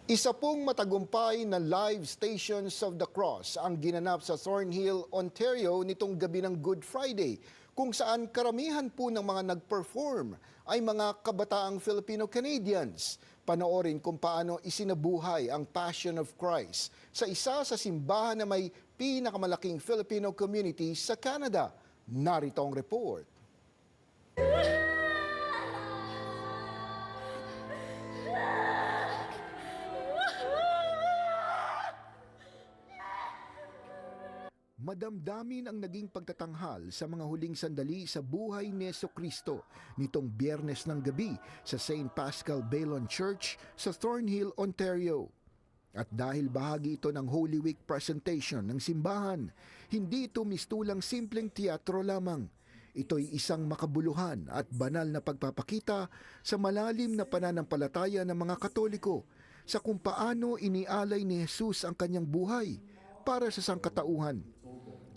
Isa pong matagumpay na live Stations of the Cross ang ginanap sa Thornhill, Ontario nitong gabi ng Good Friday, kung saan karamihan po ng mga nag-perform ay mga kabataang Filipino-Canadians. Panoorin kung paano isinabuhay ang Passion of Christ sa isa sa simbahan na may pinakamalaking Filipino community sa Canada. Narito ang report. Madamdamin ang naging pagtatanghal sa mga huling sandali sa buhay ni Jesucristo nitong Biyernes ng gabi sa St. Paschal Baylon Church sa Thornhill, Ontario. At dahil bahagi ito ng Holy Week presentation ng simbahan, hindi ito mistulang simpleng teatro lamang. Ito'y isang makabuluhan at banal na pagpapakita sa malalim na pananampalataya ng mga Katoliko sa kung paano inialay ni Jesus ang kanyang buhay para sa sangkatauhan.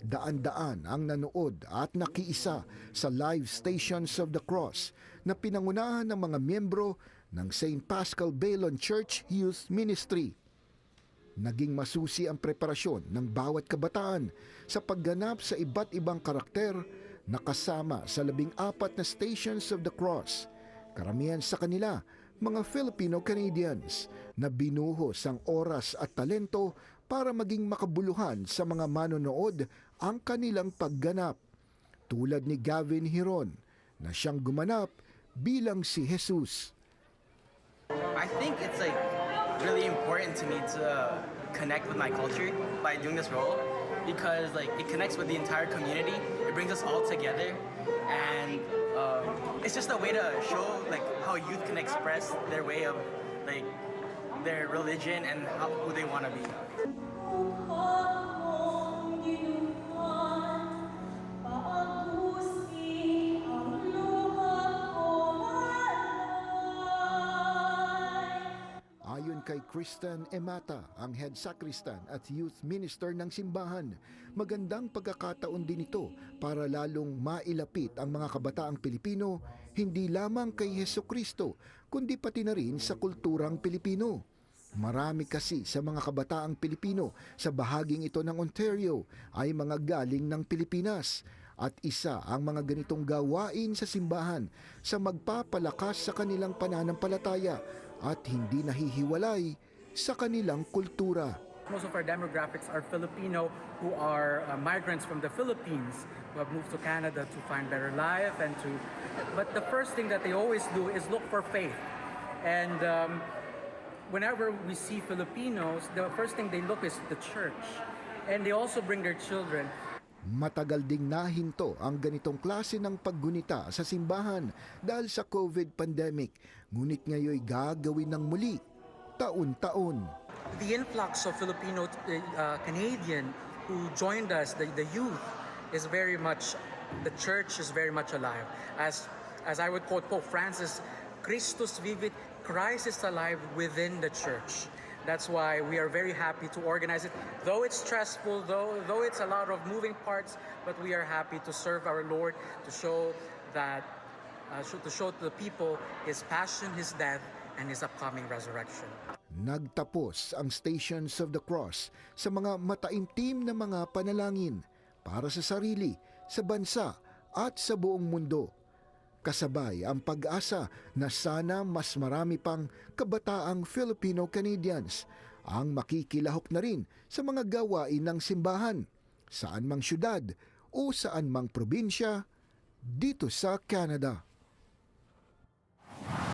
Daan-daan ang nanood at nakiisa sa live Stations of the Cross na pinangunahan ng mga miyembro ng St. Paschal Baylon Church Youth Ministry. Naging masusi ang preparasyon ng bawat kabataan sa pagganap sa iba't ibang karakter na kasama sa 14 na Stations of the Cross. Karamihan sa kanila, mga Filipino-Canadians na binuhos ang oras at talento para maging makabuluhan sa mga manonood ang kanilang pagganap. Tulad ni Gavin Hiron na siyang gumanap bilang si Jesus. I think it's really important to me to connect with my culture by doing this role because it connects with the entire community. It brings us all together, and it's just a way to show how youth can express their way of their religion and who they want to be. Ayon kay Kristen Emata, ang head sacristan at youth minister ng simbahan, magandang pagkakataon din ito para lalong mailapit ang mga kabataang Pilipino hindi lamang kay Jesucristo kundi pati na rin sa kulturang Pilipino. Marami kasi sa mga kabataang Pilipino sa bahaging ito ng Ontario ay mga galing ng Pilipinas at isa ang mga ganitong gawain sa simbahan sa magpapalakas sa kanilang pananampalataya at hindi nahihiwalay sa kanilang kultura. Most of our demographics are Filipino who are migrants from the Philippines who have moved to Canada to find better life but the first thing that they always do is look for faith. And whenever we see Filipinos, the first thing they look is the church. And they also bring their children. Matagal ding nahinto ang ganitong klase ng paggunita sa simbahan dahil sa COVID pandemic, ngunit ngayon gagawin ng muli, taon-taon. The influx of Filipino Canadian who joined us, the youth, is very much, the church is very much alive. As I would quote Pope Francis, Christus vivit, Christ is alive within the church. That's why we are very happy to organize it. Though it's stressful, though it's a lot of moving parts, but we are happy to serve our Lord, to show that, to show to the people His passion, His death, and His upcoming resurrection. Nagtapos ang Stations of the Cross sa mga mataimtim na mga panalangin para sa sarili, sa bansa at sa buong mundo. Kasabay ang pag-asa na sana mas marami pang kabataang Filipino-Canadians ang makikilahok na rin sa mga gawain ng simbahan, saan mang syudad o saan mang probinsya dito sa Canada.